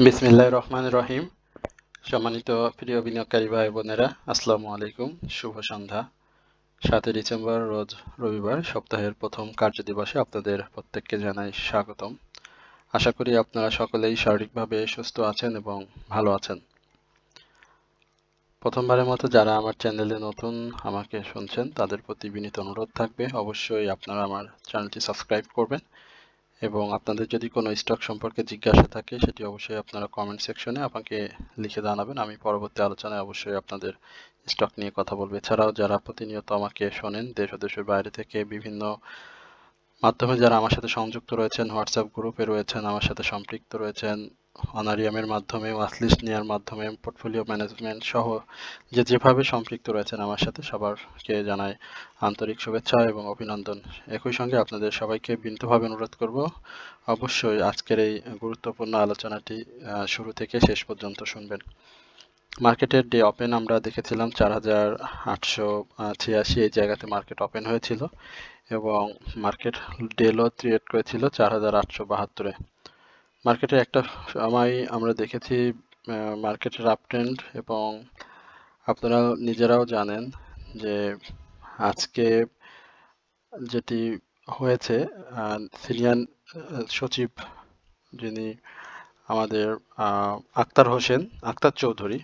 বিসমিল্লাহির রহমানির রহিম। সম্মানিত প্রিয় বিনিয়োগকারী ভাই বোনেরা, আসসালামু আলাইকুম। শুভ সন্ধ্যা। 7 ডিসেম্বর রোজ রবিবার, সপ্তাহের প্রথম কার্যদিবসে আপনাদের প্রত্যেককে জানাই স্বাগতম। আশা করি আপনারা সকলেই শারীরিকভাবে সুস্থ আছেন এবং ভালো আছেন। প্রথমবারের মতো যারা আমার চ্যানেলে নতুন আমাকে শুনছেন তাদের প্রতি বিনীত অনুরোধ থাকবে, অবশ্যই আপনারা আমার চ্যানেলটি সাবস্ক্রাইব করবেন এবং আপনাদের যদি কোনো স্টক সম্পর্কে জিজ্ঞাসা থাকে সেটি অবশ্যই আপনারা কমেন্ট সেকশনে আমাকে লিখে জানাবেন। আমি পরবর্তী আলোচনায় অবশ্যই আপনাদের স্টক নিয়ে কথা বলবো। এছাড়াও যারা প্রতিনিয়ত আমাকে শোনেন দেশ ও দেশের বাইরে থেকে বিভিন্ন মাধ্যমে যারা আমার সাথে সংযুক্ত রয়েছেন, হোয়াটসঅ্যাপ গ্রুপে রয়েছেন, আমার সাথে সম্পৃক্ত রয়েছেন, অনারিয়ামের মাধ্যমে, ওয়াচলিস্ট নেওয়ার মাধ্যমে, পোর্টফোলিও ম্যানেজমেন্ট সহ যেভাবে সম্পৃক্ত রয়েছেন আমার সাথে, সবারকে জানাই আন্তরিক শুভেচ্ছা এবং অভিনন্দন। একই সঙ্গে আপনাদের সবাইকে বিনীতভাবে অনুরোধ করব, অবশ্যই আজকের এই গুরুত্বপূর্ণ আলোচনাটি শুরু থেকে শেষ পর্যন্ত শুনবেন। মার্কেটের ডে ওপেন আমরা দেখেছিলাম 4886, এই জায়গাতে মার্কেট ওপেন হয়েছিল এবং মার্কেট ডে লো ক্রিয়েট করেছিল 4872-এ। মার্কেটের একটা সময় আমরা দেখেছি মার্কেটের আপ ট্রেন্ড, এবং আপনারা নিজেরাও জানেন যে আজকে যেটি হয়েছে, সিনিয়র সচিব যিনি আমাদের আক্তার চৌধুরী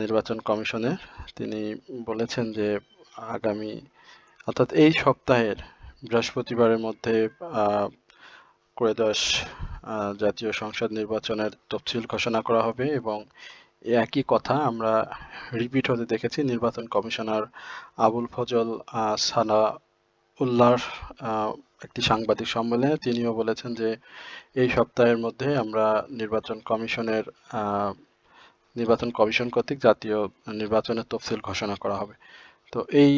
নির্বাচন কমিশনের, তিনি বলেছেন যে আগামী অর্থাৎ এই সপ্তাহের বৃহস্পতিবারের মধ্যে ত্রয়োদশ জাতীয় সংসদ নির্বাচনের তফসিল ঘোষণা করা হবে এবং একই কথা আমরা রিপিট হতে দেখেছি নির্বাচন কমিশনার আবুল ফজল সানা উল্লাহর একটি সাংবাদিক সম্মেলনে। তিনিও বলেছেন যে এই সপ্তাহের মধ্যে আমরা নির্বাচন কমিশন কর্তৃক জাতীয় নির্বাচনের তফসিল ঘোষণা করা হবে। তো এই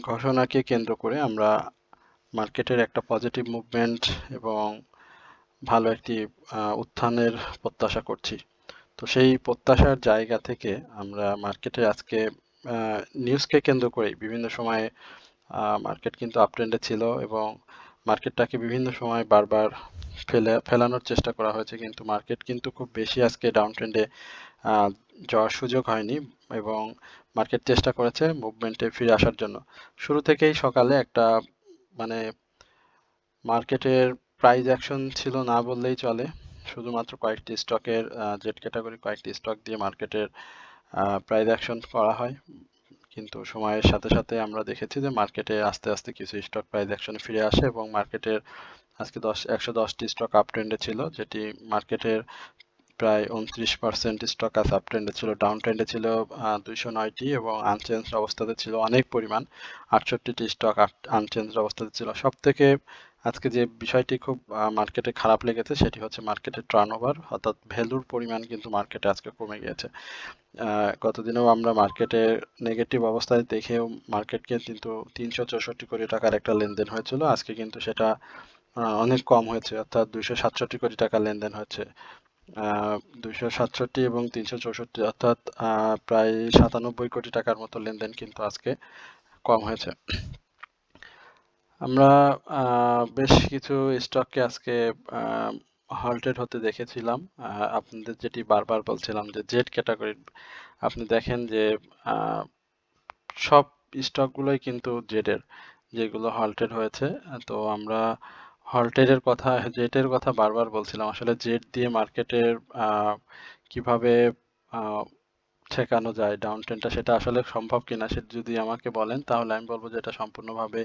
ঘোষণাকে কেন্দ্র করে আমরা মার্কেটের একটা পজিটিভ মুভমেন্ট এবং ভালো একটি উত্থানের প্রত্যাশা করছি। তো সেই প্রত্যাশার জায়গা থেকে আমরা মার্কেটে আজকে নিউজকে কেন্দ্র করে বিভিন্ন সময়ে মার্কেট কিন্তু আপ ট্রেন্ডে ছিল এবং মার্কেটটাকে বিভিন্ন সময় বারবার ফেলানোর চেষ্টা করা হয়েছে, কিন্তু মার্কেট কিন্তু খুব বেশি আজকে ডাউন ট্রেন্ডে যাওয়ার সুযোগ হয়নি এবং মার্কেট চেষ্টা করেছে মুভমেন্টে ফিরে আসার জন্য। শুরু থেকেই সকালে একটা মানে মার্কেটের প্রাইস অ্যাকশন ছিল না বললেই চলে। শুধুমাত্র কয়েকটি স্টকের জেড ক্যাটাগরি কয়েকটি স্টক দিয়ে মার্কেটের প্রাইস অ্যাকশন করা হয়, কিন্তু সময়ের সাথে সাথে আমরা দেখেছি যে মার্কেটে আস্তে আস্তে কিছু স্টক প্রাইস অ্যাকশনে ফিরে আসে এবং মার্কেটের আজকে 110টি স্টক আপ ট্রেন্ডে ছিল, যেটি মার্কেটের প্রায় 29% স্টক আজ আপ ট্রেন্ডে ছিল। ডাউন ট্রেন্ডে ছিল 209টি এবং আনচেঞ্জ অবস্থাতে ছিল অনেক পরিমাণ, 68টি স্টক আনচেঞ্জ অবস্থাতে ছিল। সব থেকে আজকে যে বিষয়টি খুব মার্কেটে খারাপ লেগেছে সেটি হচ্ছে মার্কেটের টার্নওভার, অর্থাৎ ভ্যালুর পরিমাণ কিন্তু মার্কেটে আজকে কমে গিয়েছে। গতদিনেও আমরা মার্কেটে নেগেটিভ অবস্থায় দেখেও মার্কেটকে কিন্তু 364 কোটি টাকার একটা লেনদেন হয়েছিল, আজকে কিন্তু সেটা অনেক কম হয়েছে, অর্থাৎ 267 কোটি টাকা লেনদেন হয়েছে। 267 এবং 364 অর্থাৎ প্রায় 97 কোটি টাকার মতো লেনদেন কিন্তু আজকে কম হয়েছে। আমরা বেশ কিছু স্টককে আজকে হল্টেড হতে দেখেছিলাম। আপনাদের যেটি বারবার বলছিলাম যে জেড ক্যাটাগরি, আপনি দেখেন যে সব স্টকগুলোই কিন্তু জেডের, যেগুলো হল্টেড হয়েছে। তো আমরা জেটের কথা বারবার বলছিলাম, আসলে জেট দিয়ে মার্কেটের কিভাবে ঠেকানো যায় ডাউন ট্রেন্ডটা, সেটা আসলে সম্ভব কিনা সেটা যদি আমাকে বলেন তাহলে আমি বলবো যে এটা সম্পূর্ণভাবে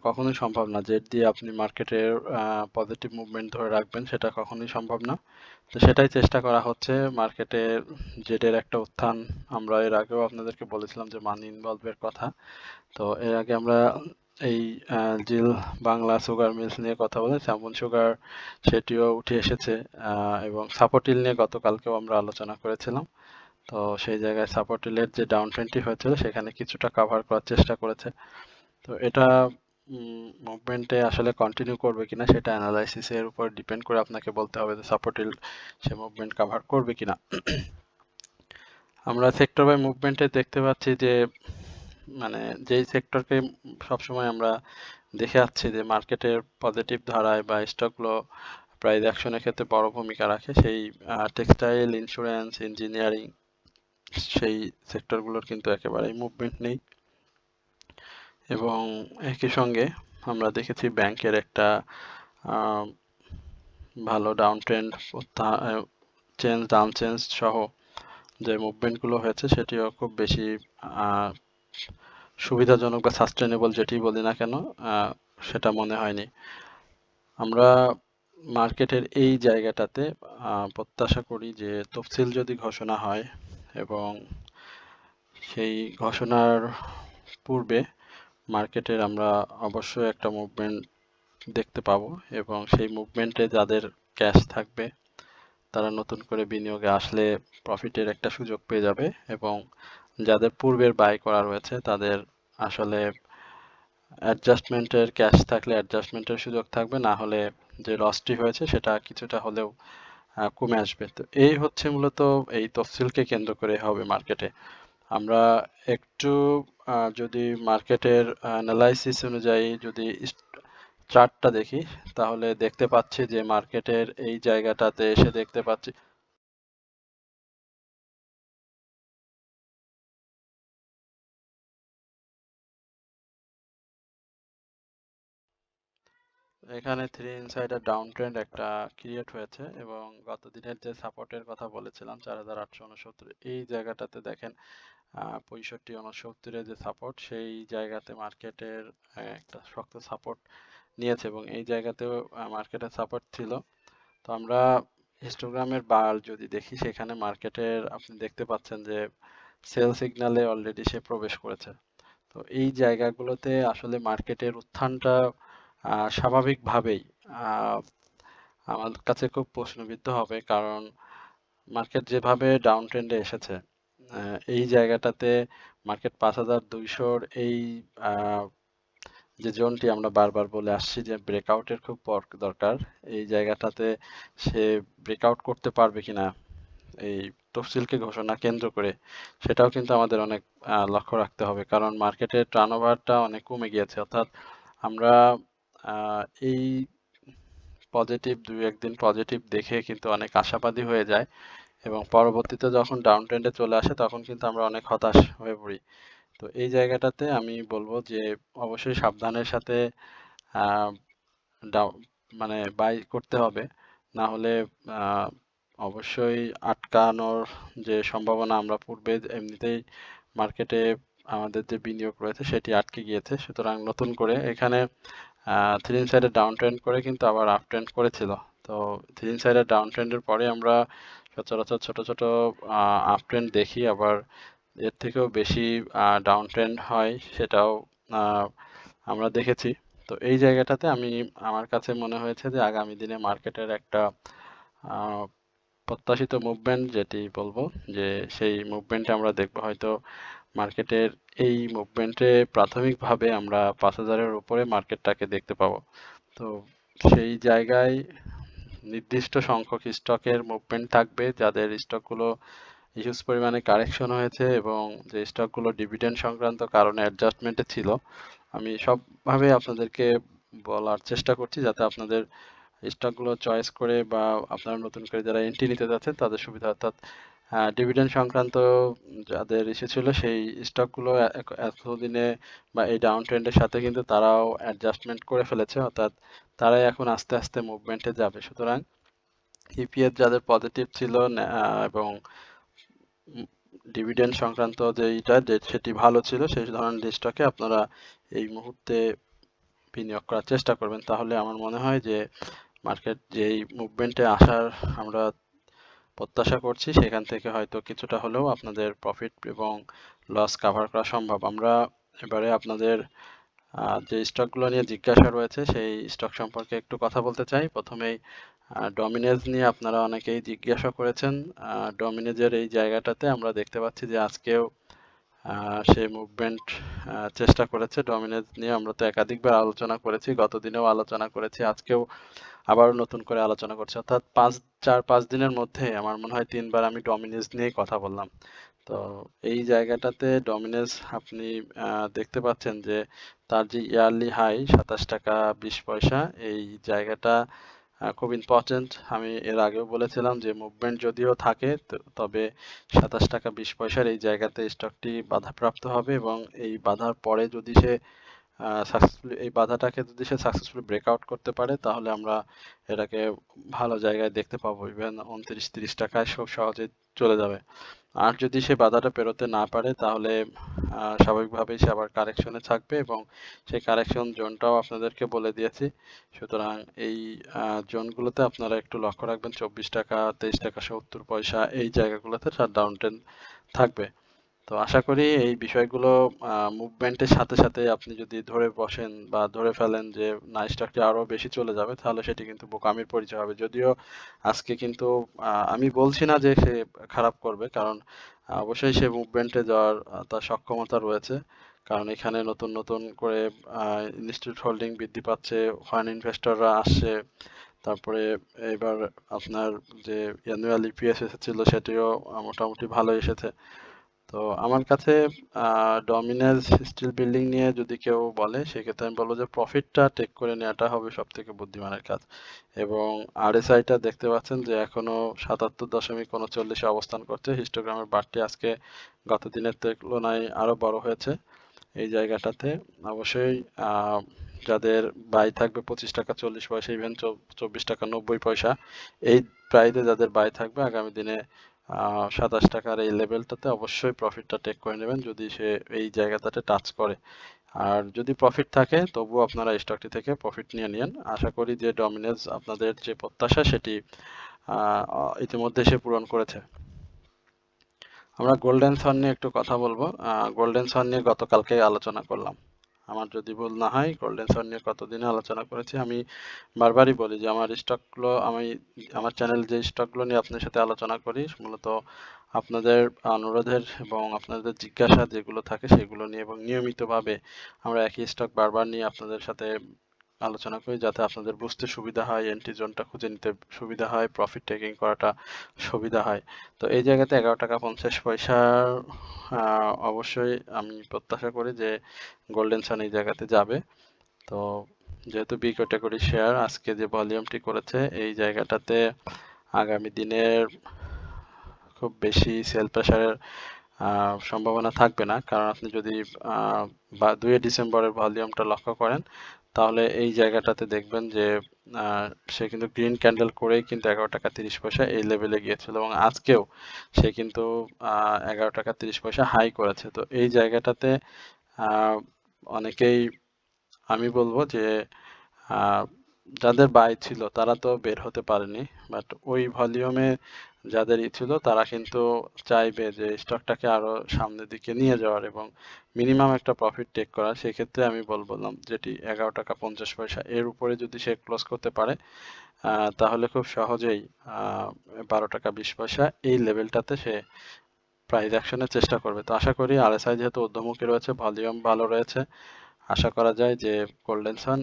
কখনোই সম্ভব না। জেট দিয়ে আপনি মার্কেটের পজিটিভ মুভমেন্ট ধরে রাখবেন, সেটা কখনোই সম্ভব না। তো সেটাই চেষ্টা করা হচ্ছে মার্কেটে, জেটের একটা উত্থান। আমরা এর আগেও আপনাদেরকে বলেছিলাম যে মানি ইনভলভের কথা। তো এর আগে আমরা এই জিল বাংলা সুগার মিলস নিয়ে কথা বলে চামন সুগার সেটিও উঠে এসেছে এবং সাপোর্টিল নিয়ে গতকালকেও আমরা আলোচনা করেছিলাম। তো সেই জায়গায় সাপোর্টিলের যে ডাউন ট্রেন্ডটি হয়েছিল সেখানে কিছুটা কাভার করার চেষ্টা করেছে। তো এটা মুভমেন্টে আসলে কন্টিনিউ করবে কিনা সেটা অ্যানালাইসিসের উপর ডিপেন্ড করে আপনাকে বলতে হবে যে সাপোর্টিল সে মুভমেন্ট কাভার করবে কিনা। আমরা সেক্টর বাই মুভমেন্টে দেখতে পাচ্ছি যে যেই সেক্টরকে সবসময় আমরা দেখে আসছি যে মার্কেটের পজিটিভ ধারায় বা স্টকগুলো প্রাইস অ্যাকশনের ক্ষেত্রে বড় ভূমিকা রাখে, সেই টেক্সটাইল, ইন্স্যুরেন্স, ইঞ্জিনিয়ারিং সেই সেক্টরগুলোর কিন্তু একেবারেই মুভমেন্ট নেই। এবং একই সঙ্গে আমরা দেখেছি ব্যাংকের একটা ভালো ডাউন ট্রেন্ড, ডাউন চেঞ্জ সহ যে মুভমেন্টগুলো হয়েছে সেটিও খুব বেশি সুবিধাজনক বা সাস্টেনেবল যেটি বলি না কেন সেটা মনে হয়নি। আমরা মার্কেটের এই জায়গাটাতে প্রত্যাশা করি যে তফসিল যদি ঘোষণা হয় এবং সেই ঘোষণার পূর্বে মার্কেটের আমরা অবশ্যই একটা মুভমেন্ট দেখতে পাবো এবং সেই মুভমেন্টে যাদের ক্যাশ থাকবে তারা নতুন করে বিনিয়োগে আসলে প্রফিটের একটা সুযোগ পেয়ে যাবে এবং যাদের পূর্বের বাই করা রয়েছে তাদের আসলে অ্যাডজাস্টমেন্টের ক্যাশ থাকলে অ্যাডজাস্টমেন্টের সুযোগ থাকবে, না হলে যে লসটি হয়েছে সেটা কিছুটা হলেও কমে আসবে। তো এই হচ্ছে মূলত এই তফসিলকে কেন্দ্র করে হবে মার্কেটে। আমরা একটু যদি মার্কেটের অ্যানালাইসিস অনুযায়ী যদি চার্টটা দেখি তাহলে দেখতে পাচ্ছি যে মার্কেটের এই জায়গাটাতে এসে দেখতে পাচ্ছি এখানে থ্রি ইনসাইডার ডাউন ট্রেন্ড একটা ক্রিয়েট হয়েছে এবং গত দিনের যে সাপোর্টের কথা বলেছিলাম 4869, এই জায়গাটাতে দেখেন 65-69 যে সাপোর্ট, সেই জায়গাতে মার্কেটের একটা শক্ত সাপোর্ট নিয়েছে এবং এই জায়গাতেও মার্কেটের সাপোর্ট ছিল। তো আমরা হিস্টোগ্রামের বার যদি দেখি সেখানে মার্কেটের আপনি দেখতে পাচ্ছেন যে সেল সিগন্যালে অলরেডি সে প্রবেশ করেছে। তো এই জায়গাগুলোতে আসলে মার্কেটের উত্থানটা স্বাভাবিকভাবেই আমার কাছে খুব প্রশ্নবিদ্ধ হবে, কারণ মার্কেট যেভাবে ডাউন ট্রেন্ডে এসেছে এই জায়গাটাতে মার্কেট 5200 এই যে জোনটি আমরা বারবার বলে আসছি যে ব্রেকআউটের খুব দরকার, এই জায়গাটাতে সে ব্রেকআউট করতে পারবে কিনা এই তফসিলকে ঘোষণা কেন্দ্র করে সেটাও কিন্তু আমাদের অনেক লক্ষ্য রাখতে হবে, কারণ মার্কেটের টার্নওভারটা অনেক কমে গিয়েছে। অর্থাৎ আমরা এই পজিটিভ দুই একদিন পজিটিভ দেখে কিন্তু অনেক আশাবাদী হয়ে যায় এবং পরবর্তীতে যখন ডাউন ট্রেন্ডে চলে আসে তখন কিন্তু আমরা অনেক হতাশ হয়ে পড়ি। তো এই জায়গাটাতে আমি বলবো যে অবশ্যই সাবধানের সাথে মানে বাই করতে হবে, না হলে অবশ্যই আটকানোর যে সম্ভাবনা, আমরা পূর্বে এমনিতেই মার্কেটে আমাদের যে বিনিয়োগ রয়েছে সেটি আটকে গিয়েছে। সুতরাং নতুন করে এখানে থ্রি ইনসাইডের ডাউন ট্রেন্ড করে কিন্তু আবার আপ ট্রেন্ড করেছিল। তো থ্রি ইনসাইডের ডাউন ট্রেন্ডের পরে আমরা সচরাচর ছোট ছোট আপ ট্রেন্ড দেখি, আবার এর থেকেও বেশি ডাউন ট্রেন্ড হয় সেটাও আমরা দেখেছি। তো এই জায়গাটাতে আমার কাছে মনে হয়েছে যে আগামী দিনে মার্কেটের একটা প্রত্যাশিত মুভমেন্ট যেটি বলবো যে সেই মুভমেন্টে আমরা দেখবো হয়তো মার্কেটের এই মুভমেন্টে প্রাথমিকভাবে আমরা 5000-এর উপরে মার্কেটটাকে দেখতে পাবো। তো সেই জায়গায় নির্দিষ্ট সংখ্যক স্টকের মুভমেন্ট থাকবে যাদের স্টকগুলো হিউজ পরিমাণে কারেকশন হয়েছে এবং যে স্টকগুলো ডিভিডেন্ড সংক্রান্ত কারণে অ্যাডজাস্টমেন্টে ছিল। আমি সবভাবে আপনাদেরকে বলার চেষ্টা করছি যাতে আপনাদের স্টকগুলো চয়েস করে বা আপনারা নতুন করে যারা এন্ট্রি নিতে যাচ্ছেন তাদের সুবিধা, অর্থাৎ ডিভিডেন্ড সংক্রান্ত যাদের ইস্যু ছিল সেই স্টকগুলো এতদিনে বা এই ডাউন ট্রেন্ডের সাথে কিন্তু তারাও অ্যাডজাস্টমেন্ট করে ফেলেছে, অর্থাৎ তারাই এখন আস্তে আস্তে মুভমেন্টে যাবে। সুতরাং ইপিএস যাদের পজিটিভ ছিল এবং ডিভিডেন্ড সংক্রান্ত যেইটা সেটি ভালো ছিল সেই ধরনের স্টকে আপনারা এই মুহূর্তে বিনিয়োগ করার চেষ্টা করবেন, তাহলে আমার মনে হয় যে মার্কেট যেই মুভমেন্টে আসার আমরা প্রত্যাশা করছি সেখান থেকে হয়তো কিছুটা হলেও আপনাদের প্রফিট এবং লস কাভার করা সম্ভব। আমরা এবারে আপনাদের যে স্টকগুলো নিয়ে জিজ্ঞাসা রয়েছে সেই স্টক সম্পর্কে একটু কথা বলতে চাই। প্রথমেই ডমিনেজ নিয়ে আপনারা অনেকেই জিজ্ঞাসা করেছেন। ডমিনেজের এই জায়গাটাতে আমরা দেখতে পাচ্ছি যে আজকেও সে মুভমেন্ট চেষ্টা করেছে। ডমিনেজ নিয়ে আমরা তো একাধিকবার আলোচনা করেছি, গত দিনেও আলোচনা করেছি, আজকেও আবারও নতুন করে আলোচনা করছি, অর্থাৎ 4-5 দিনের মধ্যে আমার মনে হয় 3বার আমি ডমিনেজ নিয়েই কথা বললাম। তো এই জায়গাটাতে ডমিনেজ আপনি দেখতে পাচ্ছেন যে তার যে ইয়ারলি হাই 27 টাকা 20 পয়সা, এই জায়গাটা খুব ইম্পর্টেন্ট। আমি এর আগেও বলেছিলাম যে মুভমেন্ট যদিও থাকে তবে 27 টাকা 20 পয়সার এই জায়গাতে স্টকটি বাধাপ্রাপ্ত হবে এবং এই বাধার পরে যদি সে সাকসেসফুলি এই বাধাটাকে যদি সে সাকসেসফুলি ব্রেকআউট করতে পারে তাহলে আমরা এটাকে ভালো জায়গায় দেখতে পাবো, ইভেন 29-30 টাকায় খুব সহজে চলে যাবে। আর যদি সে বাধাটা পেরোতে না পারে তাহলে স্বাভাবিকভাবেই সে আবার কারেকশনে থাকবে এবং সেই কারেকশন জোনটাও আপনাদেরকে বলে দিয়েছি। সুতরাং এই জোনগুলোতে আপনারা একটু লক্ষ্য রাখবেন। 24 টাকা 23 টাকা 70 পয়সা এই জায়গাগুলোতে তার ডাউন ট্রেন্ড থাকবে। তো আশা করি এই বিষয়গুলো মুভমেন্টের সাথে সাথে আপনি যদি ধরে বসেন বা ধরে ফেলেন যে না স্টকটি আরো বেশি চলে যাবে তাহলে সেটি কিন্তু বোকামির পরিচয় হবে। যদিও আজকে কিন্তু আমি বলছি না যে সে খারাপ করবে, কারণ অবশ্যই সে মুভমেন্টে যাওয়ার তার সক্ষমতা রয়েছে, কারণ এখানে নতুন নতুন করে ইনস্টিটিউট হোল্ডিং বৃদ্ধি পাচ্ছে, ফরেন ইনভেস্টররা আসছে, তারপরে এবার আপনার যে অ্যানুয়াল ইপিএস এসেছিল সেটিও মোটামুটি ভালো এসেছে। তো আমার কাছে ডমিনাস স্টিল বিল্ডিং নিয়ে যদি কেউ বলে সেক্ষেত্রে আমি বলবো যে প্রফিটটা টেক করে নেওয়াটা হবে সব থেকে বুদ্ধিমানের কাজ। এবং আরএসআইটা দেখতে পাচ্ছেন যে এখনো 77.39 অবস্থান করছে। হিস্টোগ্রামের বারটি আজকে গত দিনের তুলনায় আরো বড় হয়েছে এই জায়গাটাতে। অবশ্যই যাদের বাই থাকবে 25 টাকা 40 পয়সা, ইভেন 24 টাকা 90 পয়সা, এই প্রাইসে যাদের বাই থাকবে আগামী দিনে 27 টাকার এই লেভেলটাতে অবশ্যই প্রফিটটা টেক করে নেবেন যদি সে এই জায়গাটাতে টাচ করে। আর যদি প্রফিট থাকে তবুও আপনারা স্টকটি থেকে প্রফিট নিয়ে নিন। আশা করি যে ডমিনেন্স আপনাদের যে প্রত্যাশা সেটি ইতিমধ্যে সে পূরণ করেছে। আমরা গোল্ডেন সান নিয়ে একটু কথা বলবো। গোল্ডেন সান নিয়ে গতকালকে আলোচনা করলাম, আমার যদি ভুল না হয় গোল্ডেন সান নিয়ে কতদিনে আলোচনা করেছি। আমি বারবারই বলি যে আমার স্টকগুলো আমার চ্যানেল যে স্টকগুলো নিয়ে আপনার সাথে আলোচনা করি মূলত আপনাদের অনুরোধের এবং আপনাদের জিজ্ঞাসা যেগুলো থাকে সেগুলো নিয়ে, এবং নিয়মিতভাবে আমরা একই স্টক বারবার নিয়ে আপনাদের সাথে আলোচনা করি যাতে আপনাদের বুঝতে সুবিধা হয়, এন্ট্রি জোনটা খুঁজে নিতে সুবিধা হয়, প্রফিট টেকিং করাটা সুবিধা হয়। তো এই জায়গাতে 11 টাকা 50 পয়সার অবশ্যই আমি প্রত্যাশা করি যে গোল্ডেন সান এই জায়গাতে যাবে। তো যেহেতু বি ক্যাটাগরি শেয়ার আজকে যে ভলিউমটি করেছে এই জায়গাটাতে আগামী দিনের খুব বেশি সেল প্রেসারের সম্ভাবনা থাকবে না, কারণ আপনি যদি 2 ডিসেম্বরের ভলিউমটা লক্ষ্য করেন তাহলে এই জায়গাটাতে দেখবেন যে সে কিন্তু গ্রিন ক্যান্ডেল করেই কিন্তু 11 টাকা 30 পয়সা এই লেভেলে গিয়েছিল এবং আজকেও সে কিন্তু 11 টাকা 30 পয়সা হাই করেছে। তো এই জায়গাটাতে অনেকেই আমি বলবো যে যাদের বাই ছিল তারা তো বের হতে পারেনি, বাট ওই ভলিউমে যাদের ছিল তারা কিন্তু চাইবে যে স্টকটাকে আরো সামনের দিকে নিয়ে যাওয়ার এবং মিনিমাম একটা প্রফিট টেক করার। সেক্ষেত্রে আমি বললাম যেটি 11 টাকা 50 পয়সা এর উপরে যদি সে ক্লোজ করতে পারে তাহলে খুব সহজেই 12 টাকা 20 পয়সা এই লেভেলটাতে সে প্রাইস অ্যাকশনের চেষ্টা করবে। তো আশা করি আরএসআই যেহেতু ঊর্ধ্বমুখী রয়েছে, ভলিউম ভালো রয়েছে, আশা করা যায় যে গোল্ডেন সান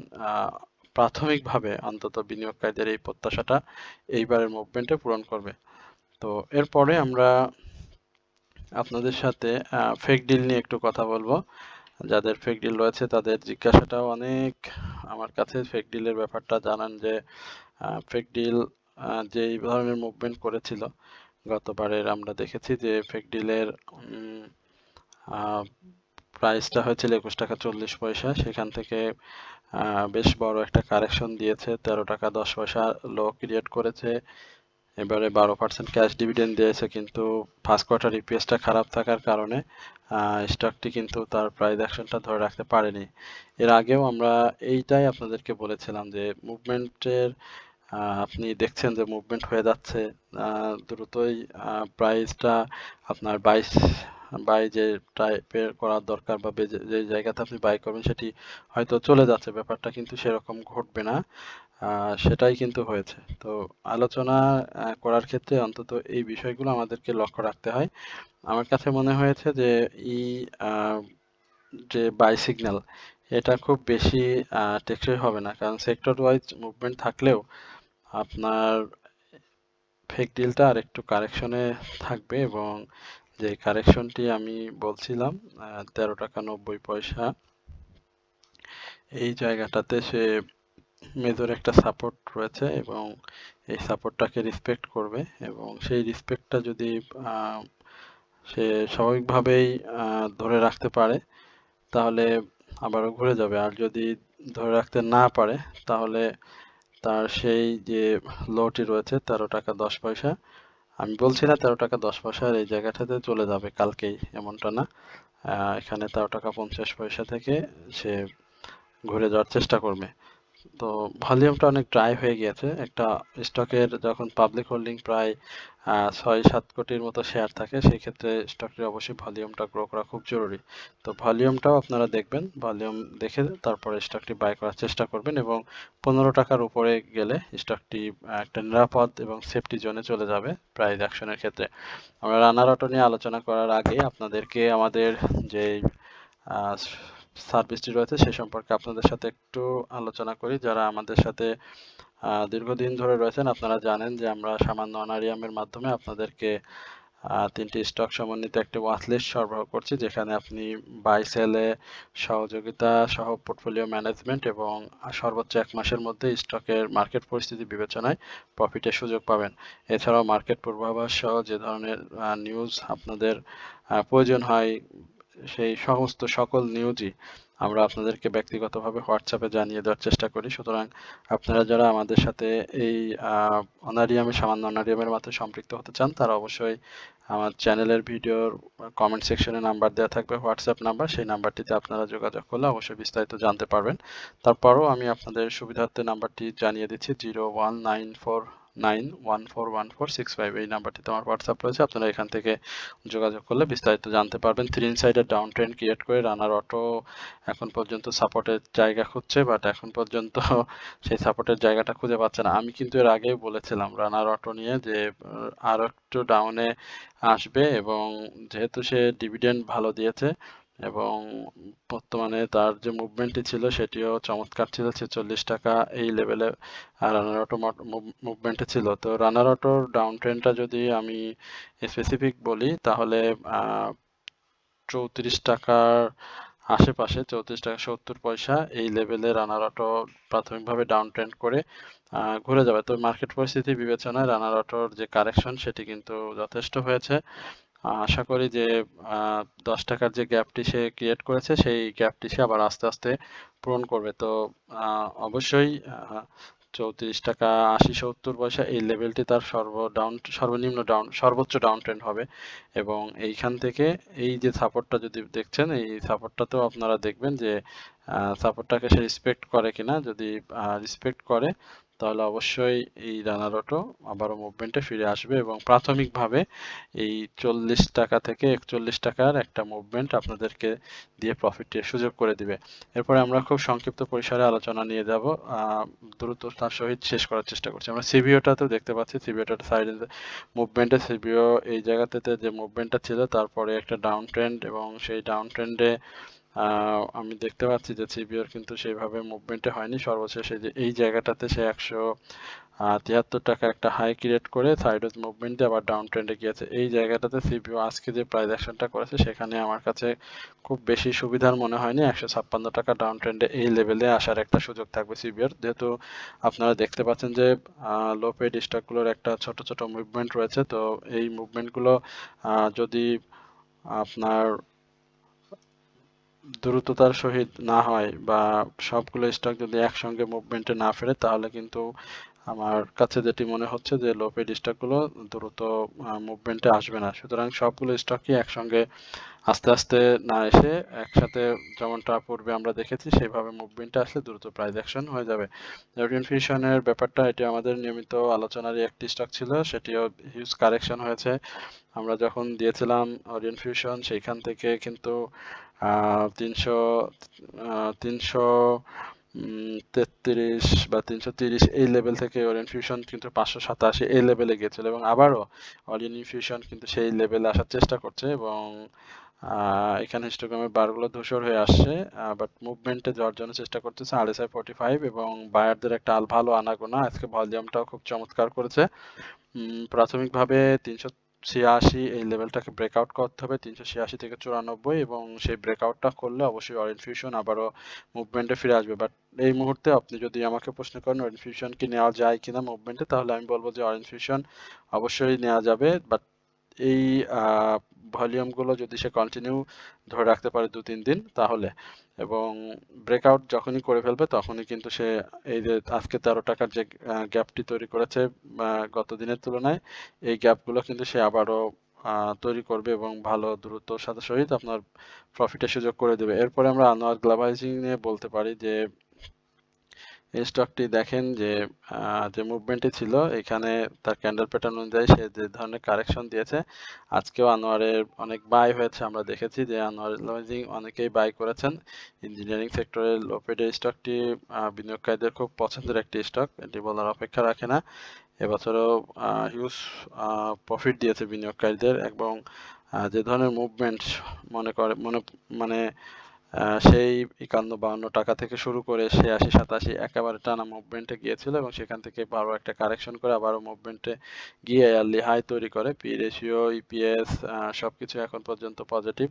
প্রাথমিকভাবে অন্তত বিনিয়োগকারীদের এই প্রত্যাশাটা এইবারের মুভমেন্টে পূরণ করবে। তো এরপরে আমরা আপনাদের সাথে ফেক ডিল নিয়ে একটু কথা বলবো। যাদের ফেক ডিল রয়েছে তাদের জিজ্ঞাসাটাও অনেক আমার কাছে। ফেক ডিলের ব্যাপারটা জানান যে ফেক ডিল যে এই ধরনের মুভমেন্ট করেছিল গতবারের, আমরা দেখেছি যে ফেক ডিলের প্রাইসটা হয়েছিল 21 টাকা 40 পয়সা, সেখান থেকে বেশ বড় একটা কারেকশন দিয়েছে, 13 টাকা 10 পয়সা লো ক্রিয়েট করেছে, এবারে 12% ক্যাশ ডিভিডেন্ড দিয়েছে, কিন্তু ফার্স্ট কোয়ার্টার ইপিএসটা খারাপ থাকার কারণে স্টকটি কিন্তু তার প্রাইস অ্যাকশনটা ধরে রাখতে পারেনি। এর আগেও আমরা এইটাই আপনাদেরকে বলেছিলাম যে মুভমেন্টের আপনি দেখছেন যে মুভমেন্ট হয়ে যাচ্ছে দ্রুতই প্রাইসটা আপনার বাই যে টাইপের করার দরকার বা যে জায়গাতে আপনি বাই করবেন সেটি হয়তো চলে যাচ্ছে, ব্যাপারটা কিন্তু সেরকম ঘটবে না, সেটাই কিন্তু হয়েছে। তো আলোচনা করার ক্ষেত্রে অন্তত এই বিষয়গুলো আমাদেরকে লক্ষ্য রাখতে হয়। আমার কাছে মনে হয়েছে যে এই যে বাই সিগন্যাল এটা খুব বেশি টেকসই হবে না, কারণ সেক্টর ওয়াইজ মুভমেন্ট থাকলেও আপনার ফেক ডিলটা আর একটু কারেকশনে থাকবে এবং যে কারেকশনটি আমি বলছিলাম 13 টাকা 90 পয়সা এই জায়গাটাতে সে মেজর একটা সাপোর্ট রয়েছে এবং এই সাপোর্টটাকে রেসপেক্ট করবে এবং সেই রেসপেক্টটা যদি সে স্বাভাবিকভাবেই ধরে রাখতে পারে তাহলে আবারও ঘুরে যাবে। আর যদি ধরে রাখতে না পারে তাহলে তার সেই যে লোটি রয়েছে 13 টাকা 10 পয়সা, আমি বলছি না 13 টাকা 10 পয়সার এই জায়গাটাতে চলে যাবে কালকেই, এমনটা না। এখানে 13 টাকা 50 পয়সা থেকে সে ঘুরে যাওয়ার চেষ্টা করবে। তো ভলিউমটা অনেক ড্রাই হয়ে গিয়েছে। একটা স্টকের যখন পাবলিক হোল্ডিং প্রায় 6-7 কোটির মতো শেয়ার থাকে, সেই ক্ষেত্রে স্টকটির অবশ্যই ভলিউমটা গ্রো করা খুব জরুরি। তো ভলিউমটাও আপনারা দেখবেন, ভলিউম দেখে তারপরে স্টকটি বাই করার চেষ্টা করবেন এবং 15 টাকার উপরে গেলে স্টকটি একটা নিরাপদ এবং সেফটি জোনে চলে যাবে প্রাইস অ্যাকশনের ক্ষেত্রে। আমরা রানার অটো নিয়ে আলোচনা করার আগে আপনাদেরকে আমাদের যে সার্ভিসটি রয়েছে সে সম্পর্কে আপনাদের সাথে একটু আলোচনা করি। যারা আমাদের সাথে দীর্ঘদিন ধরে রয়েছেন আপনারা জানেন যে আমরা সামান্য অনারিয়ামের মাধ্যমে আপনাদেরকে 3টি স্টক সমন্বিত একটি ওয়াচলিস্ট সরবরাহ করছি, যেখানে আপনি বাই সেলে সহযোগিতা সহ পোর্টফোলিও ম্যানেজমেন্ট এবং সর্বোচ্চ 1 মাসের মধ্যে স্টকের মার্কেট পরিস্থিতি বিবেচনায় প্রফিটের সুযোগ পাবেন। এছাড়াও মার্কেট পূর্বাভাস সহ যে ধরনের নিউজ আপনাদের প্রয়োজন হয় সেই সমস্ত সকল নিউজই আমরা আপনাদেরকে ব্যক্তিগতভাবে হোয়াটসঅ্যাপে জানিয়ে দেওয়ার চেষ্টা করি। সুতরাং আপনারা যারা আমাদের সাথে এই সামান্য অনারিয়ামের মাধ্যমে সম্পৃক্ত হতে চান তারা অবশ্যই আমার চ্যানেলের ভিডিওর কমেন্ট সেকশনে নাম্বার দেওয়া থাকবে, হোয়াটসঅ্যাপ নাম্বার, সেই নাম্বারটিতে আপনারা যোগাযোগ করলে অবশ্যই বিস্তারিত জানতে পারবেন। তারপরও আমি আপনাদের সুবিধার্থে নাম্বারটি জানিয়ে দিচ্ছি, 0194914146 এই নাম্বারটিতে আমার হোয়াটসঅ্যাপ রয়েছে। আপনারা এখান থেকে যোগাযোগ করলে বিস্তারিত জানতে পারবেন। 3 ইনসাইডের ডাউন ট্রেন্ড ক্রিয়েট করে রানার অটো এখন পর্যন্ত সাপোর্টের জায়গা খুঁজছে, বাট এখন পর্যন্ত সেই সাপোর্টের জায়গাটা খুঁজে পাচ্ছে না। আমি কিন্তু এর আগেই বলেছিলাম রানার অটো নিয়ে যে আরো একটু ডাউনে আসবে এবং যেহেতু সে ডিভিডেন্ড ভালো দিয়েছে এবং বর্তমানে তার যে মুভমেন্টটি ছিল সেটিও চমৎকার ছিল, 46 টাকা এই লেভেলে রানার অটো মুভমেন্টে ছিল। তো রানার অটোর ডাউন ট্রেন্ডটা যদি আমি স্পেসিফিক বলি তাহলে 34 টাকার আশেপাশে, 34 টাকা 70 পয়সা এই লেভেলে রানার অটো প্রাথমিকভাবে ডাউন ট্রেন্ড করে ঘুরে যাবে। তো মার্কেট পরিস্থিতি বিবেচনায় রানার অটোর যে কারেকশন সেটি কিন্তু যথেষ্ট হয়েছে। আশা করি যে 10 টাকার যে গ্যাপটি সে ক্রিয়েট করেছে সেই গ্যাপটি সে আবার আস্তে আস্তে পূরণ করবে। তো অবশ্যই 34 টাকা 80-70 পয়সা এই লেভেলটি তার সর্বোচ্চ ডাউন ট্রেন্ড হবে এবং এইখান থেকে এই যে সাপোর্টটা যদি দেখছেন এই সাপোর্টটাতেও আপনারা দেখবেন যে সাপোর্টটাকে সে রেসপেক্ট করে কিনা। যদি রেসপেক্ট করে তাহলে অবশ্যই এই রানার অটো আবারও মুভমেন্টে ফিরে আসবে এবং প্রাথমিকভাবে এই 40 টাকা থেকে 41 টাকার একটা মুভমেন্ট আপনাদেরকে দিয়ে প্রফিটের সুযোগ করে দিবে। এরপরে আমরা খুব সংক্ষিপ্ত পরিসরে আলোচনা নিয়ে যাব, দ্রুততার সহিত শেষ করার চেষ্টা করছি। আমরা সিবিওটাতেও দেখতে পাচ্ছি, সিবিওটার সাইডে মুভমেন্টে সিবিও এই জায়গাতে যে মুভমেন্টটা ছিল তারপরে একটা ডাউন ট্রেন্ড এবং সেই ডাউন ট্রেন্ডে আমি দেখতে পাচ্ছি যে সিবিওর কিন্তু সেইভাবে মুভমেন্টে হয়নি। সর্বশেষ এই জায়গাটাতে সে 173 টাকা একটা হাই ক্রিয়েট করে সাইডওয়েজ মুভমেন্ট দিয়ে আবার ডাউন ট্রেন্ডে গিয়েছে। এই জায়গাটাতে সিপিও আজকে যে প্রাইস অ্যাকশনটা করেছে সেখানে আমার কাছে খুব বেশি সুবিধার মনে হয়নি। 156 টাকা ডাউন ট্রেন্ডে এই লেভেলে আসার একটা সুযোগ থাকবে সিবিওর, যেহেতু আপনারা দেখতে পাচ্ছেন যে লো পেড স্টকগুলোর একটা ছোট ছোট মুভমেন্ট রয়েছে। তো এই মুভমেন্টগুলো যদি আপনার দ্রুততার সহিত না হয় বা সবগুলো স্টক যদি একসঙ্গে মুভমেন্টে না ফেরে তাহলে কিন্তু আমার কাছে যেটি মনে হচ্ছে যে লো পেড স্টকগুলো দ্রুত মুভমেন্টে আসবে না। সুতরাং সবগুলো স্টকই একসঙ্গে আস্তে আস্তে না এসে একসাথে যেমনটা পূর্বে আমরা দেখেছি সেইভাবে মুভমেন্টে আসলে দ্রুত প্রাইস অ্যাকশন হয়ে যাবে। ওরিয়ন ফিউশনের ব্যাপারটা, এটি আমাদের নিয়মিত আলোচনারই একটি স্টক ছিল, সেটিও হিউজ কারেকশন হয়েছে। আমরা যখন দিয়েছিলাম ওরিয়ন ফিউশন সেইখান থেকে কিন্তু 333 বা 330 এই লেভেল থেকে ওরিয়ন ফিউশন কিন্তু 587 এই লেভেলে গিয়েছিল এবং আবারও ওরিয়ন ফিউশন কিন্তু সেই লেভেলে আসার চেষ্টা করছে এবং এখানে হিস্টোগ্রামের বারগুলো ধূসর হয়ে আসছে, বাট মুভমেন্টে যাওয়ার জন্য চেষ্টা করতেছে RSI 45 এবং বায়ারদের একটা ভালো আনাগোনা। আজকে ভলিউমটাও খুব চমৎকার করেছে। প্রাথমিকভাবে 386 এই লেভেলটাকে ব্রেকআউট করতে হবে 386 থেকে 94, এবং সেই ব্রেকআউটটা করলে অবশ্যই অরেঞ্জ ফিউশন আবারও মুভমেন্টে ফিরে আসবে। বাট এই মুহূর্তে আপনি যদি আমাকে প্রশ্ন করেন অরেঞ্জ ফিউশন কি নেওয়া যায় কিনা মুভমেন্টে, তাহলে আমি বলবো যে অরেঞ্জ ফিউশন অবশ্যই নেওয়া যাবে। বাট এই ভলিউমগুলো যদি সে কন্টিনিউ ধরে রাখতে পারে 2-3 দিন তাহলে, এবং ব্রেকআউট যখনই করে ফেলবে তখনই কিন্তু সে এই যে আজকে 13 টাকার যে গ্যাপটি তৈরি করেছে গত দিনের তুলনায়, এই গ্যাপগুলো কিন্তু সে আবারও তৈরি করবে এবং ভালো দ্রুততার সাথে সহিত আপনার প্রফিটের সুযোগ করে দেবে। এরপরে আমরা আনোয়ার গ্লোবালাইজিং নিয়ে বলতে পারি যে এই স্টকটি দেখেন যে যে মুভমেন্টে ছিল এখানে তার ক্যান্ডেল প্যাটার্ন অনুযায়ী সে যে ধরনের কারেকশন দিয়েছে, আজকেও আনোয়ারের অনেক বাই হয়েছে। আমরা দেখেছি যে আনোয়ার গ্লোবালাইজিং অনেকেই বাই করেছেন। ইঞ্জিনিয়ারিং সেক্টরের লোপেডের স্টকটি বিনিয়োগকারীদের খুব পছন্দের একটি স্টক, এটি বলার অপেক্ষা রাখে না। এবছরও হিউজ প্রফিট দিয়েছে বিনিয়োগকারীদের, এবং যে ধরনের মুভমেন্ট মানে সেই 51-52 টাকা থেকে শুরু করে 86-87 একেবারে টানা মুভমেন্টে গিয়েছিল, এবং সেখান থেকে আবারও একটা কারেকশন করে আবারও মুভমেন্টে গিয়ে ইয়ারলি হাই তৈরি করে। পি রেশিও, ইপিএস সবকিছু এখন পর্যন্ত পজিটিভ।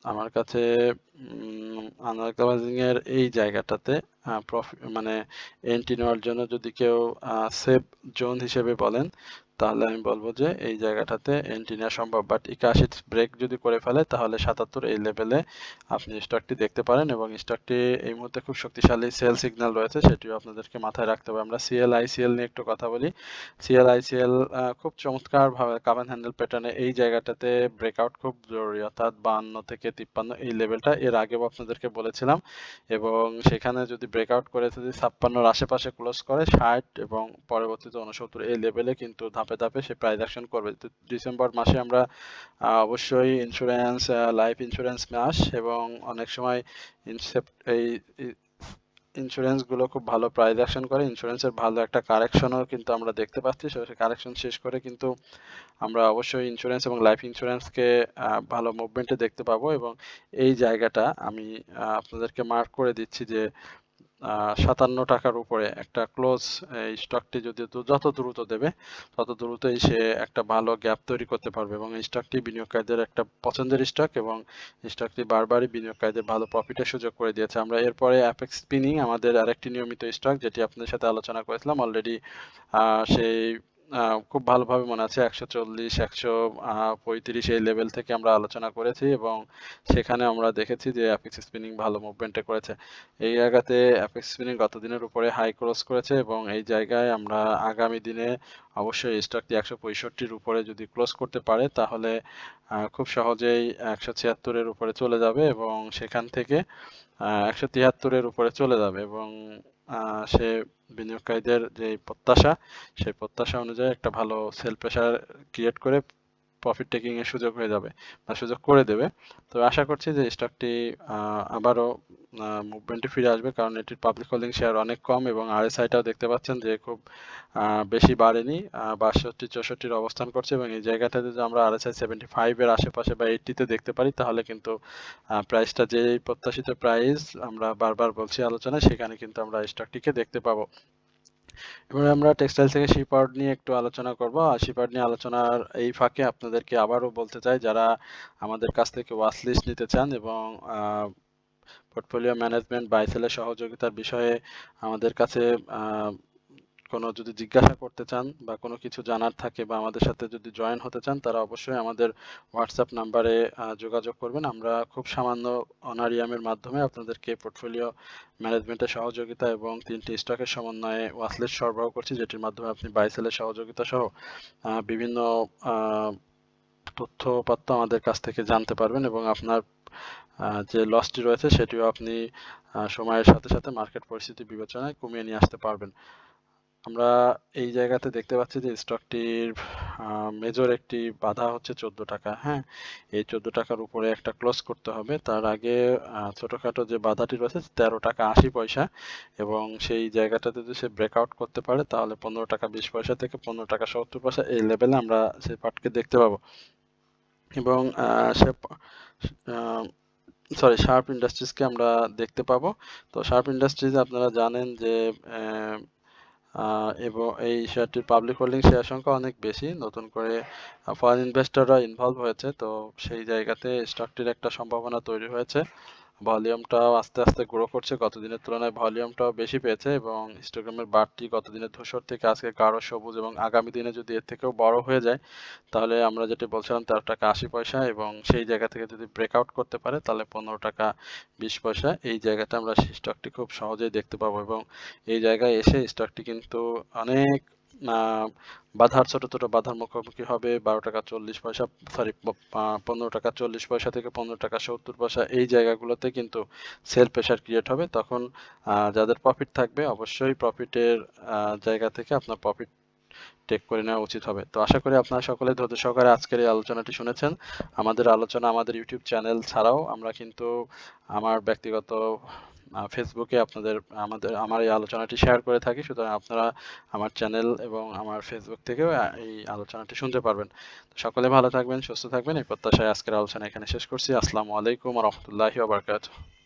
আমার কাছে আনঅর্গানাইজিং এর এই জায়গাটাতে মানে এন্ট্রি নেওয়ার জন্য যদি কেউ সেফ জোন হিসেবে বলেন, তাহলে আমি বলবো যে এই জায়গাটাতে এন্ট্রি নেওয়া সম্ভব। বাট 81 ব্রেক যদি করে ফেলে তাহলে 77 এই লেভেলে আপনি স্টকটি দেখতে পারেন, এবং স্টকটি এই মুহূর্তে খুব শক্তিশালী সেল সিগন্যাল রয়েছে, সেটিও আপনাদেরকে মাথায় রাখতে হবে। আমরা সিএল আইসিএল নিয়ে একটু কথা বলি। সিএল আইসিএল খুব চমৎকার ভাবে কাভান হ্যান্ডেল প্যাটার্নে এই জায়গাটাতে ব্রেকআউট খুব জরুরি, অর্থাৎ 52 থেকে 53 এই লেভেলটা এর আগেও আপনাদেরকে বলেছিলাম, এবং সেখানে যদি ব্রেকআউট করে যদি 56-র আশেপাশে ক্লোজ করে 60 এবং পরবর্তীতে 69 এই লেভেলে কিন্তু ধাপে ধাপে সে প্রাইস অ্যাকশন করবে। তো ডিসেম্বর মাসে আমরা অবশ্যই ইন্স্যুরেন্স, লাইফ ইন্স্যুরেন্স মাস, এবং অনেক সময় এই ইন্স্যুরেন্স গুলো খুব ভালো প্রাইস অ্যাকশন করে, ইন্স্যুরেন্সের ভালো একটা কারেকশনও কিন্তু আমরা দেখতে পাচ্ছি। কারেকশন শেষ করে কিন্তু আমরা অবশ্যই ইন্স্যুরেন্স এবং লাইফ ইন্স্যুরেন্সকে ভালো মুভমেন্টে দেখতে পাবো, এবং এই জায়গাটা আমি আপনাদেরকে মার্ক করে দিচ্ছি যে 57 টাকার উপরে একটা ক্লোজ এই স্টকটি যদি যত দ্রুত দেবে তত দ্রুতই সে একটা ভালো গ্যাপ তৈরি করতে পারবে, এবং এই স্টকটি বিনিয়োগকারীদের একটা পছন্দের স্টক, এবং স্টকটি বারবারই বিনিয়োগকারীদের ভালো প্রফিটের সুযোগ করে দিয়েছে। আমরা এরপরে অ্যাপেক্স স্পিনিং, আমাদের আরেকটি নিয়মিত স্টক যেটি আপনাদের সাথে আলোচনা করেছিলাম অলরেডি, সেই খুব ভালোভাবে মনে আছে 140, 135 এই লেভেল থেকে আমরা আলোচনা করেছি, এবং সেখানে আমরা দেখেছি যে অ্যাপেক্স স্পিনিং ভালো মুভমেন্টে করেছে। এই জায়গাতে অ্যাপেক্স স্পিনিং গত দিনের উপরে হাই ক্রস করেছে, এবং এই জায়গায় আমরা আগামী দিনে অবশ্যই স্টকটি 165-র উপরে যদি ক্লোজ করতে পারে তাহলে খুব সহজেই 176-এর উপরে চলে যাবে, এবং সেখান থেকে 173-এর উপরে চলে যাবে, এবং সে বিনিয়োগকারীদের যে প্রত্যাশা, সেই প্রত্যাশা অনুযায়ী একটা ভালো সেল প্রেসার ক্রিয়েট করে প্রফিট টেকিং এর সুযোগ হয়ে যাবে বা সুযোগ করে দেবে। তো আশা করছি যে স্টকটি আবারও মুভমেন্টে ফিরে আসবে, কারণ এটির পাবলিক হোল্ডিং শেয়ার অনেক কম, এবং আরএসআইটাও দেখতে পাচ্ছেন যে খুব বেশি বাড়েনি, 62-64-র অবস্থান করছে, এবং এই জায়গাটাতে যদি আমরা আরএসআই 75 এর আশেপাশে বা 80-তে দেখতে পারি তাহলে কিন্তু প্রাইসটা যে প্রত্যাশিত প্রাইস আমরা বারবার বলছি আলোচনায়, সেখানে কিন্তু আমরা স্টকটিকে দেখতে পাবো। এবার আমরা টেক্সটাইল থেকে শিপয়ার্ড নিয়ে একটু আলোচনা করব। আর শিপয়ার্ড নিয়ে আলোচনার এই ফাঁকে আপনাদেরকে আবারও বলতে চাই, যারা আমাদের কাছ থেকে ওয়াচ লিস্ট নিতে চান এবং পোর্টফোলিও ম্যানেজমেন্ট বাই সেলের সহযোগিতার বিষয়ে আমাদের কাছে কোনো যদি জিজ্ঞাসা করতে চান বা কোনো কিছু জানার থাকে বা আমাদের সাথে যদি জয়েন হতে চান, তারা অবশ্যই আমাদের হোয়াটসঅ্যাপ নাম্বারে যোগাযোগ করবেন। আমরা খুব সামান্য অনারিয়ামের মাধ্যমে আপনাদেরকে পোর্টফোলিও ম্যানেজমেন্টের সহযোগিতা এবং 3টি স্টকের সমন্বয়ে ওয়াচলিস্ট সরবরাহ করছি, যেটির মাধ্যমে আপনি বাই সেলের সহযোগিতা সহ বিভিন্ন তথ্যপাত্র আমাদের কাছ থেকে জানতে পারবেন, এবং আপনার যে লসটি রয়েছে সেটিও আপনি সময়ের সাথে সাথে মার্কেট পরিস্থিতি বিবেচনায় কমিয়ে নিয়ে আসতে পারবেন। আমরা এই জায়গাতে দেখতে পাচ্ছি যে স্টকটির মেজর একটি বাধা হচ্ছে 14 টাকা। হ্যাঁ, এই 14 টাকার উপরে একটা ক্লোজ করতে হবে। তার আগে ছোটখাটো যে বাধাটি রয়েছে 13 টাকা 80 পয়সা, এবং সেই জায়গাটাতে যদি সে ব্রেকআউট করতে পারে তাহলে 15 টাকা 20 পয়সা থেকে 15 টাকা 70 পয়সা এই লেভেলে আমরা সেই পার্টকে দেখতে পাবো, এবং শার্প ইন্ডাস্ট্রিজকে আমরা দেখতে পাবো। তো শার্প ইন্ডাস্ট্রিজ আপনারা জানেন যে এবং এই শেয়ারটির পাবলিক হোল্ডিং শেয়ার সংখ্যা অনেক বেশি, নতুন করে ফরেন ইনভেস্টররা ইনভলভ হয়েছে, তো সেই জায়গাতে স্টকটির একটা সম্ভাবনা তৈরি হয়েছে। ভলিউমটাও আস্তে আস্তে গ্রো করছে, গত দিনের তুলনায় ভলিউমটাও বেশি পেয়েছে এবং হিস্টোগ্রামের বারটি গত দিনের ধূসর থেকে আজকে গাঢ় সবুজ এবং আগামী দিনে যদি এর থেকেও বড় হয়ে যায় তাহলে আমরা যেটা বলছিলাম 13 টাকা 80 পয়সা, এবং সেই জায়গা থেকে যদি ব্রেকআউট করতে পারে তাহলে 15 টাকা 20 পয়সা, এই জায়গাটা আমরা স্টকটি খুব সহজেই দেখতে পাবো। এবং এই জায়গায় এসে স্টকটি কিন্তু অনেক বাধার ছোট ছোট বাধার মুখোমুখি হবে। 12 টাকা 40 পয়সা, সরি 15 টাকা 40 পয়সা থেকে 15 টাকা 70 পয়সা, এই জায়গাগুলোতে কিন্তু সেল প্রেশার ক্রিয়েট হবে। তখন যাদের প্রফিট থাকবে অবশ্যই প্রফিটের জায়গা থেকে আপনার প্রফিট টেক করে নেওয়া উচিত হবে। তো আশা করি আপনারা সকলে ধৈর্য সহকারে আজকের এই আলোচনাটি শুনেছেন। আমাদের আলোচনা আমাদের ইউটিউব চ্যানেল ছাড়াও আমরা কিন্তু আমার ব্যক্তিগত ফেসবুকে আমার এই আলোচনাটি শেয়ার করে থাকি, সুতরাং আপনারা আমার চ্যানেল এবং আমার ফেসবুক থেকেও এই আলোচনাটি শুনতে পারবেন। সকলে ভালো থাকবেন, সুস্থ থাকবেন, এই প্রত্যাশায় আজকের আলোচনা এখানে শেষ করছি। আসসালামু আলাইকুম ওয়া রাহমাতুল্লাহি ওয়া বারাকাতুহু।